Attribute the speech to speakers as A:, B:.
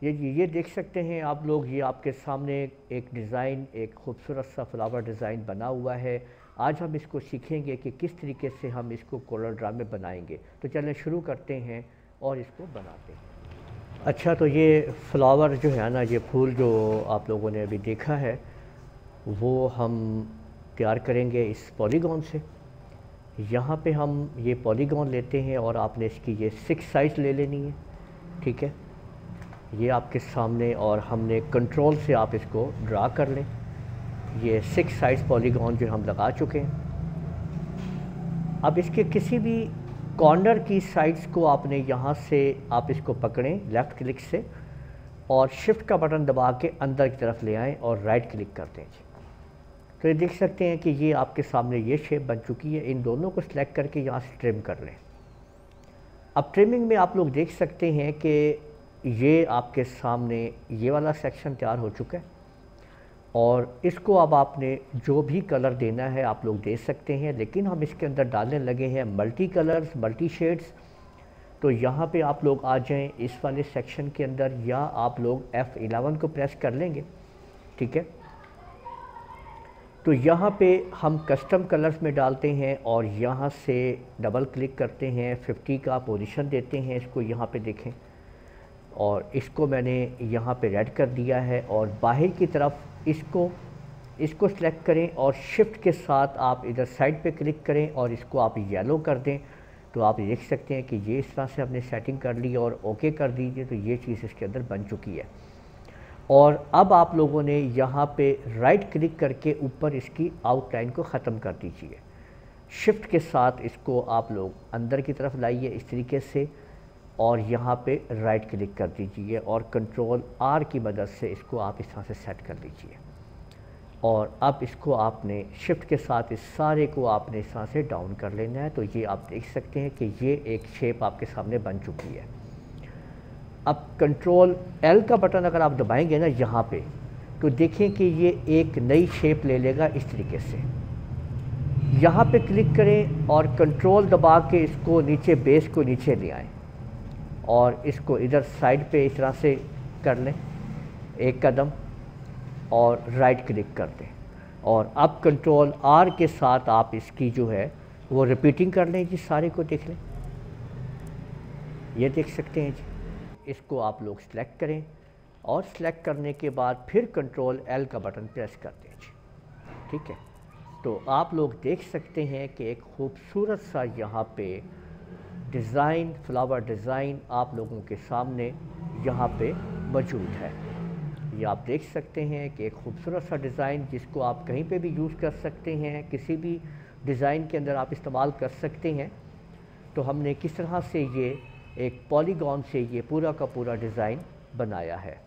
A: ये देख सकते हैं आप लोग, ये आपके सामने एक डिज़ाइन, एक खूबसूरत सा फ्लावर डिज़ाइन बना हुआ है। आज हम इसको सीखेंगे कि किस तरीके से हम इसको कोरल ड्रा में बनाएंगे। तो चलें शुरू करते हैं और इसको बनाते हैं। अच्छा, तो ये फ्लावर जो है ना, ये फूल जो आप लोगों ने अभी देखा है, वो हम तैयार करेंगे इस पॉलीगॉन से। यहाँ पे हम ये पॉलीगॉन लेते हैं और आपने इसकी ये 6 साइज़ ले लेनी है, ठीक है। ये आपके सामने, और हमने कंट्रोल से आप इसको ड्रा कर लें। ये 6 साइज़ पॉलीगॉन जो हम लगा चुके हैं। अब इसके किसी भी कॉर्नर की साइड्स को आपने यहाँ से आप इसको पकड़ें लेफ़्ट क्लिक से, और शिफ्ट का बटन दबा के अंदर की तरफ ले आएँ और राइट क्लिक कर दें। तो ये देख सकते हैं कि ये आपके सामने ये शेप बन चुकी है। इन दोनों को सिलेक्ट करके यहाँ से ट्रिम कर लें। अब ट्रिमिंग में आप लोग देख सकते हैं कि ये आपके सामने ये वाला सेक्शन तैयार हो चुका है, और इसको अब आपने जो भी कलर देना है आप लोग दे सकते हैं, लेकिन हम इसके अंदर डालने लगे हैं मल्टी कलर्स, मल्टी शेड्स। तो यहाँ पे आप लोग आ जाएं इस वाले सेक्शन के अंदर, या आप लोग F11 को प्रेस कर लेंगे, ठीक है। तो यहाँ पे हम कस्टम कलर्स में डालते हैं और यहाँ से डबल क्लिक करते हैं, 50 का पोजीशन देते हैं इसको, यहाँ पे देखें, और इसको मैंने यहाँ पे रेड कर दिया है। और बाहर की तरफ इसको सेलेक्ट करें और शिफ्ट के साथ आप इधर साइड पे क्लिक करें और इसको आप येलो कर दें। तो आप देख सकते हैं कि ये इस तरह से हमने सेटिंग कर ली और ओके कर दीजिए, तो ये चीज़ इसके अंदर बन चुकी है। और अब आप लोगों ने यहाँ पे राइट क्लिक करके ऊपर इसकी आउटलाइन को ख़त्म कर दीजिए। शिफ्ट के साथ इसको आप लोग अंदर की तरफ लाइए इस तरीके से, और यहाँ पे राइट क्लिक कर दीजिए और कंट्रोल R की मदद से इसको आप इस तरह से सेट कर लीजिए। और अब इसको आपने शिफ्ट के साथ इस सारे को आपने इस तरह से डाउन कर लेना है। तो ये आप देख सकते हैं कि ये एक शेप आपके सामने बन चुकी है। अब कंट्रोल L का बटन अगर आप दबाएंगे ना यहाँ पे, तो देखें कि ये एक नई शेप ले लेगा इस तरीके से। यहाँ पे क्लिक करें और कंट्रोल दबा के इसको नीचे, बेस को नीचे ले आएँ और इसको इधर साइड पे इस तरह से कर लें एक कदम, और राइट क्लिक कर दें। और अब कंट्रोल R के साथ आप इसकी जो है वो रिपीटिंग कर लें जी, सारे को देख लें। ये देख सकते हैं जी। इसको आप लोग सेलेक्ट करें और सेलेक्ट करने के बाद फिर कंट्रोल L का बटन प्रेस कर दें जी, ठीक है। तो आप लोग देख सकते हैं कि एक खूबसूरत सा यहाँ पे डिज़ाइन, फ्लावर डिज़ाइन आप लोगों के सामने यहाँ पे मौजूद है। ये आप देख सकते हैं कि एक खूबसूरत सा डिज़ाइन, जिसको आप कहीं पे भी यूज़ कर सकते हैं, किसी भी डिज़ाइन के अंदर आप इस्तेमाल कर सकते हैं। तो हमने किस तरह से ये एक पॉलीगॉन से ये पूरा का पूरा डिज़ाइन बनाया है।